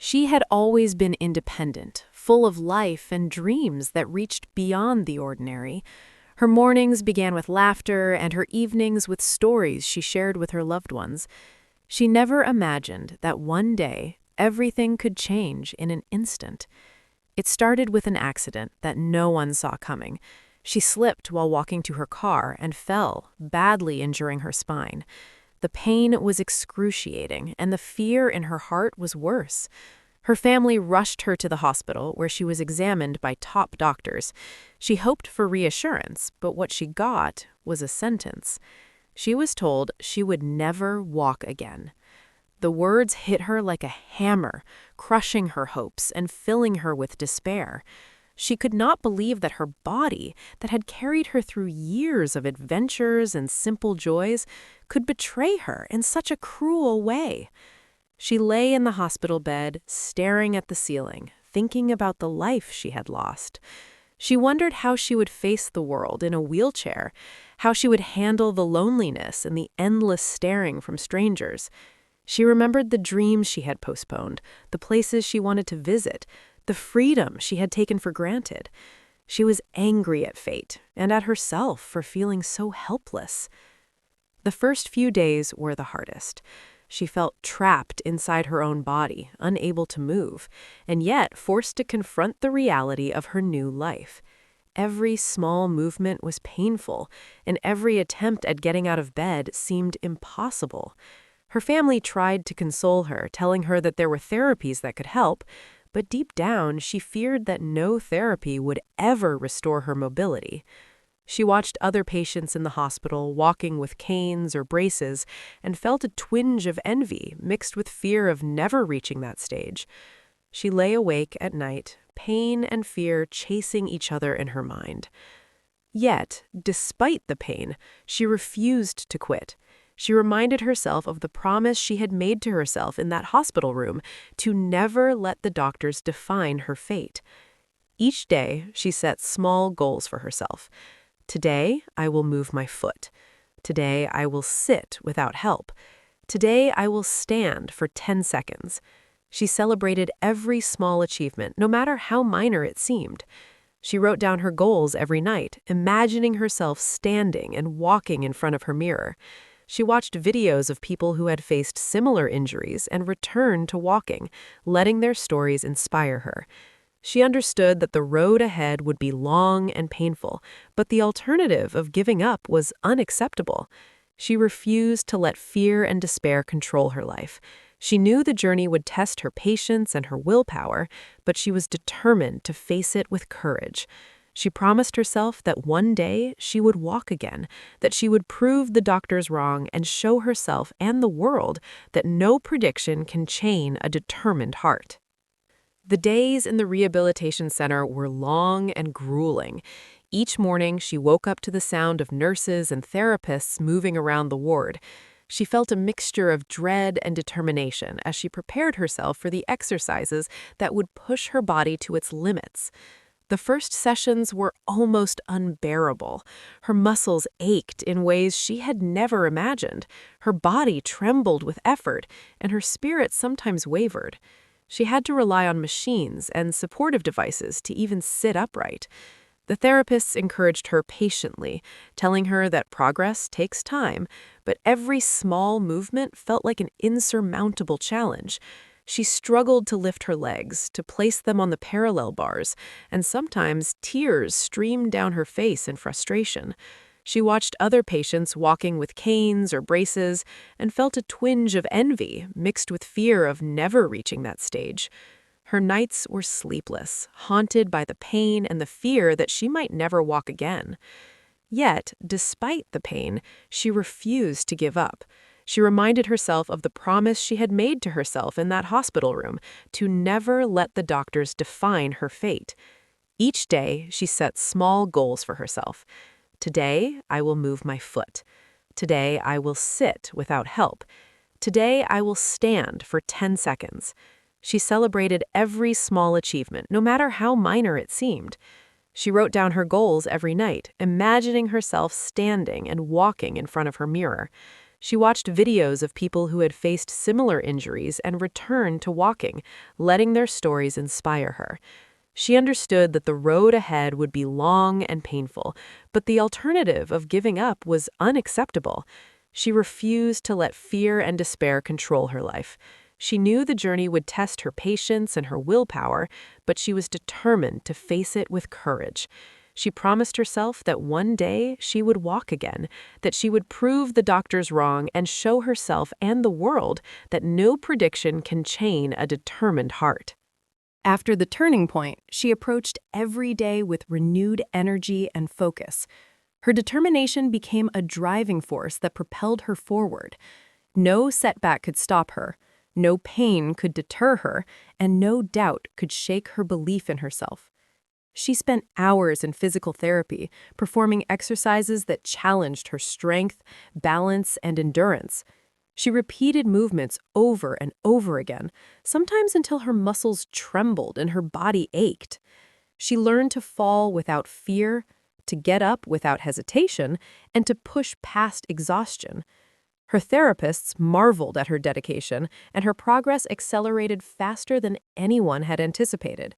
She had always been independent, full of life and dreams that reached beyond the ordinary. Her mornings began with laughter and her evenings with stories she shared with her loved ones. She never imagined that one day everything could change in an instant. It started with an accident that no one saw coming. She slipped while walking to her car and fell, badly injuring her spine. The pain was excruciating, and the fear in her heart was worse. Her family rushed her to the hospital, where she was examined by top doctors. She hoped for reassurance, but what she got was a sentence. She was told she would never walk again. The words hit her like a hammer, crushing her hopes and filling her with despair. She could not believe that her body, that had carried her through years of adventures and simple joys, could betray her in such a cruel way. She lay in the hospital bed, staring at the ceiling, thinking about the life she had lost. She wondered how she would face the world in a wheelchair, how she would handle the loneliness and the endless staring from strangers. She remembered the dreams she had postponed, the places she wanted to visit, the freedom she had taken for granted. She was angry at fate and at herself for feeling so helpless. The first few days were the hardest. She felt trapped inside her own body, unable to move, and yet forced to confront the reality of her new life. Every small movement was painful, and every attempt at getting out of bed seemed impossible. Her family tried to console her, telling her that there were therapies that could help, but deep down she feared that no therapy would ever restore her mobility. She watched other patients in the hospital walking with canes or braces and felt a twinge of envy mixed with fear of never reaching that stage. She lay awake at night, pain and fear chasing each other in her mind. Yet, despite the pain, she refused to quit. She reminded herself of the promise she had made to herself in that hospital room to never let the doctors define her fate. Each day, she set small goals for herself. Today, I will move my foot. Today, I will sit without help. Today, I will stand for 10 seconds. She celebrated every small achievement, no matter how minor it seemed. She wrote down her goals every night, imagining herself standing and walking in front of her mirror. She watched videos of people who had faced similar injuries and returned to walking, letting their stories inspire her. She understood that the road ahead would be long and painful, but the alternative of giving up was unacceptable. She refused to let fear and despair control her life. She knew the journey would test her patience and her willpower, but she was determined to face it with courage. She promised herself that one day she would walk again, that she would prove the doctors wrong and show herself and the world that no prediction can chain a determined heart. The days in the rehabilitation center were long and grueling. Each morning, she woke up to the sound of nurses and therapists moving around the ward. She felt a mixture of dread and determination as she prepared herself for the exercises that would push her body to its limits. The first sessions were almost unbearable. Her muscles ached in ways she had never imagined. Her body trembled with effort, and her spirit sometimes wavered. She had to rely on machines and supportive devices to even sit upright. The therapists encouraged her patiently, telling her that progress takes time, but every small movement felt like an insurmountable challenge. She struggled to lift her legs, to place them on the parallel bars, and sometimes tears streamed down her face in frustration. She watched other patients walking with canes or braces and felt a twinge of envy mixed with fear of never reaching that stage. Her nights were sleepless, haunted by the pain and the fear that she might never walk again. Yet, despite the pain, she refused to give up. She reminded herself of the promise she had made to herself in that hospital room to never let the doctors define her fate. Each day, she set small goals for herself. Today, I will move my foot. Today, I will sit without help. Today, I will stand for 10 seconds. She celebrated every small achievement, no matter how minor it seemed. She wrote down her goals every night, imagining herself standing and walking in front of her mirror. She watched videos of people who had faced similar injuries and returned to walking, letting their stories inspire her. She understood that the road ahead would be long and painful, but the alternative of giving up was unacceptable. She refused to let fear and despair control her life. She knew the journey would test her patience and her willpower, but she was determined to face it with courage. She promised herself that one day she would walk again, that she would prove the doctors wrong and show herself and the world that no prediction can chain a determined heart. After the turning point, she approached every day with renewed energy and focus. Her determination became a driving force that propelled her forward. No setback could stop her, no pain could deter her, and no doubt could shake her belief in herself. She spent hours in physical therapy, performing exercises that challenged her strength, balance, and endurance. She repeated movements over and over again, sometimes until her muscles trembled and her body ached. She learned to fall without fear, to get up without hesitation, and to push past exhaustion. Her therapists marveled at her dedication, and her progress accelerated faster than anyone had anticipated.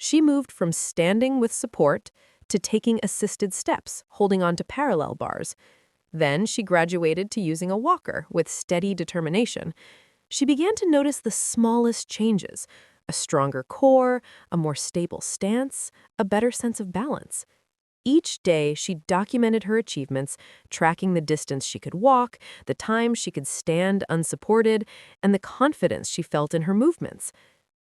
She moved from standing with support to taking assisted steps, holding onto parallel bars. Then she graduated to using a walker with steady determination. She began to notice the smallest changes: a stronger core, a more stable stance, a better sense of balance. Each day, she documented her achievements, tracking the distance she could walk, the time she could stand unsupported, and the confidence she felt in her movements.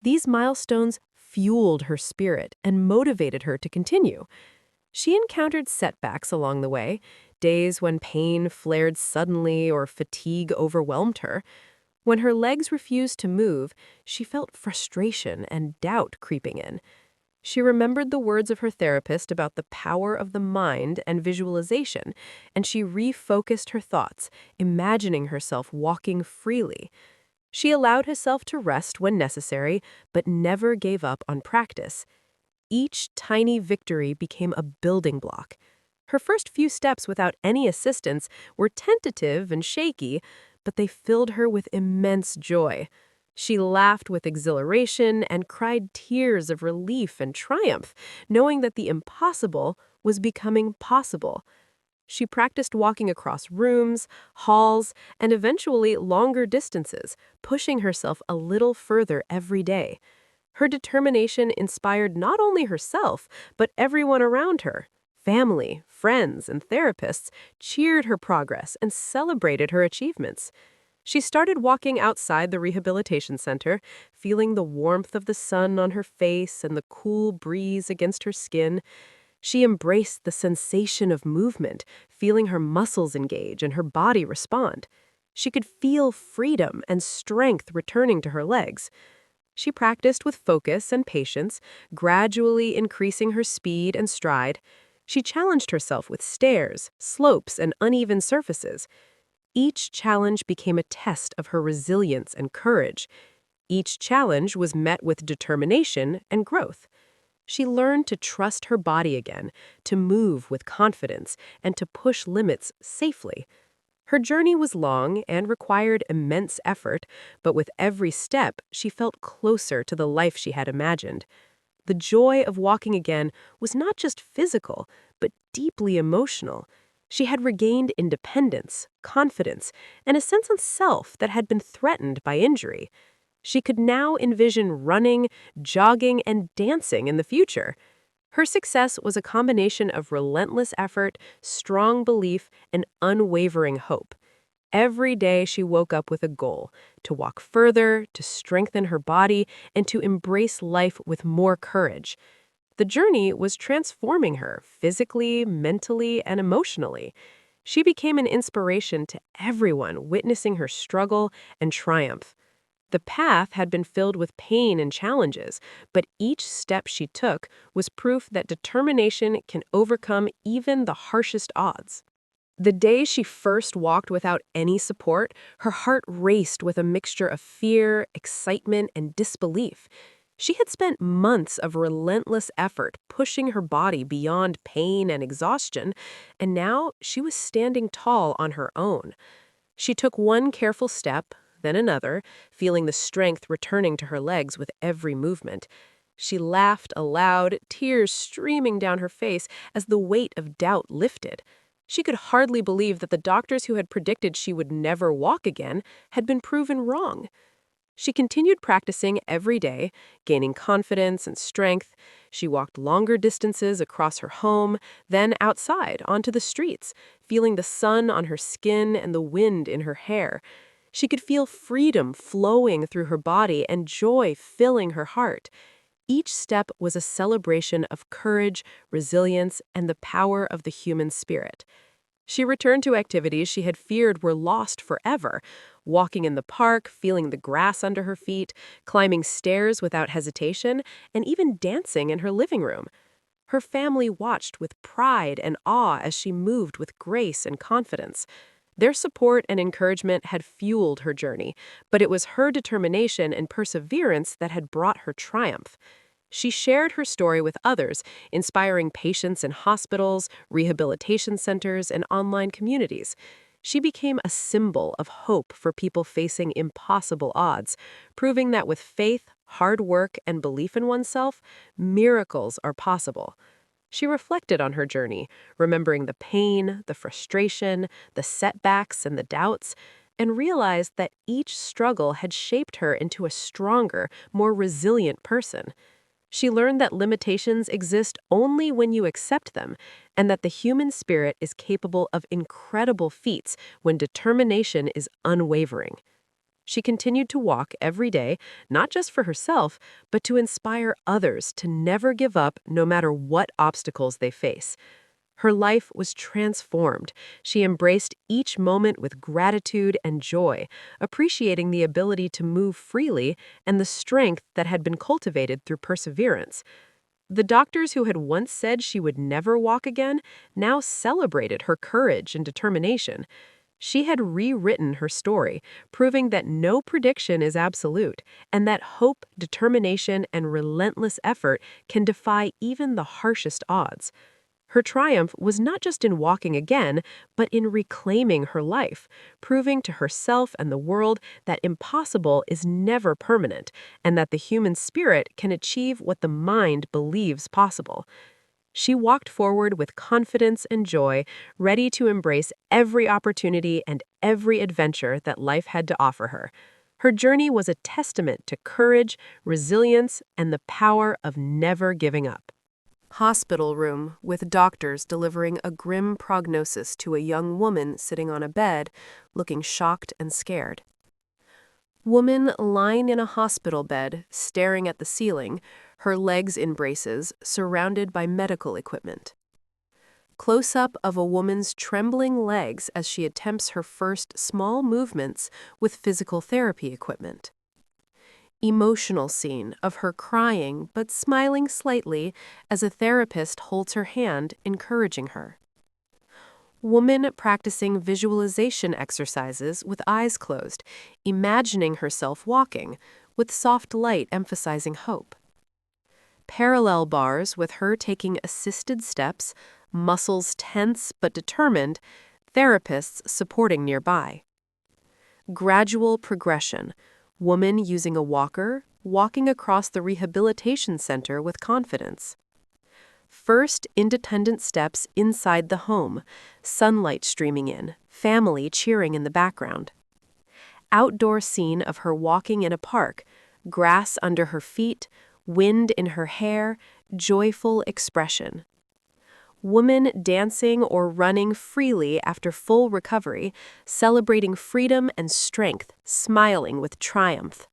These milestones fueled her spirit and motivated her to continue. She encountered setbacks along the way, days when pain flared suddenly or fatigue overwhelmed her. When her legs refused to move, she felt frustration and doubt creeping in. She remembered the words of her therapist about the power of the mind and visualization, and she refocused her thoughts, imagining herself walking freely. She allowed herself to rest when necessary, but never gave up on practice. Each tiny victory became a building block. Her first few steps without any assistance were tentative and shaky, but they filled her with immense joy. She laughed with exhilaration and cried tears of relief and triumph, knowing that the impossible was becoming possible. She practiced walking across rooms, halls, and eventually longer distances, pushing herself a little further every day. Her determination inspired not only herself, but everyone around her. Family, friends, and therapists cheered her progress and celebrated her achievements. She started walking outside the rehabilitation center, feeling the warmth of the sun on her face and the cool breeze against her skin. She embraced the sensation of movement, feeling her muscles engage and her body respond. She could feel freedom and strength returning to her legs. She practiced with focus and patience, gradually increasing her speed and stride. She challenged herself with stairs, slopes, and uneven surfaces. Each challenge became a test of her resilience and courage. Each challenge was met with determination and growth. She learned to trust her body again, to move with confidence, and to push limits safely. Her journey was long and required immense effort, but with every step, she felt closer to the life she had imagined. The joy of walking again was not just physical, but deeply emotional. She had regained independence, confidence, and a sense of self that had been threatened by injury. She could now envision running, jogging, and dancing in the future. Her success was a combination of relentless effort, strong belief, and unwavering hope. Every day she woke up with a goal: to walk further, to strengthen her body, and to embrace life with more courage. The journey was transforming her physically, mentally, and emotionally. She became an inspiration to everyone witnessing her struggle and triumph. The path had been filled with pain and challenges, but each step she took was proof that determination can overcome even the harshest odds. The day she first walked without any support, her heart raced with a mixture of fear, excitement, and disbelief. She had spent months of relentless effort pushing her body beyond pain and exhaustion, and now she was standing tall on her own. She took one careful step, then another, feeling the strength returning to her legs with every movement. She laughed aloud, tears streaming down her face as the weight of doubt lifted. She could hardly believe that the doctors who had predicted she would never walk again had been proven wrong. She continued practicing every day, gaining confidence and strength. She walked longer distances across her home, then outside onto the streets, feeling the sun on her skin and the wind in her hair. She could feel freedom flowing through her body and joy filling her heart. Each step was a celebration of courage, resilience, and the power of the human spirit. She returned to activities she had feared were lost forever, walking in the park, feeling the grass under her feet, climbing stairs without hesitation, and even dancing in her living room. Her family watched with pride and awe as she moved with grace and confidence. Their support and encouragement had fueled her journey, but it was her determination and perseverance that had brought her triumph. She shared her story with others, inspiring patients in hospitals, rehabilitation centers, and online communities. She became a symbol of hope for people facing impossible odds, proving that with faith, hard work, and belief in oneself, miracles are possible. She reflected on her journey, remembering the pain, the frustration, the setbacks, and the doubts, and realized that each struggle had shaped her into a stronger, more resilient person. She learned that limitations exist only when you accept them, and that the human spirit is capable of incredible feats when determination is unwavering. She continued to walk every day, not just for herself, but to inspire others to never give up no matter what obstacles they face. Her life was transformed. She embraced each moment with gratitude and joy, appreciating the ability to move freely and the strength that had been cultivated through perseverance. The doctors who had once said she would never walk again now celebrated her courage and determination. She had rewritten her story, proving that no prediction is absolute, and that hope, determination, and relentless effort can defy even the harshest odds. Her triumph was not just in walking again, but in reclaiming her life, proving to herself and the world that impossible is never permanent, and that the human spirit can achieve what the mind believes possible. She walked forward with confidence and joy, ready to embrace every opportunity and every adventure that life had to offer her. Her journey was a testament to courage, resilience, and the power of never giving up. Hospital room, with doctors delivering a grim prognosis to a young woman sitting on a bed, looking shocked and scared. Woman lying in a hospital bed, staring at the ceiling, her legs in braces, surrounded by medical equipment. Close-up of a woman's trembling legs as she attempts her first small movements with physical therapy equipment. Emotional scene of her crying but smiling slightly as a therapist holds her hand, encouraging her. Woman practicing visualization exercises with eyes closed, imagining herself walking, with soft light emphasizing hope. Parallel bars with her taking assisted steps, muscles tense but determined, therapists supporting nearby. Gradual progression, woman using a walker, walking across the rehabilitation center with confidence. First independent steps inside the home, sunlight streaming in, family cheering in the background. Outdoor scene of her walking in a park, grass under her feet, wind in her hair, joyful expression. Woman dancing or running freely after full recovery, celebrating freedom and strength, smiling with triumph.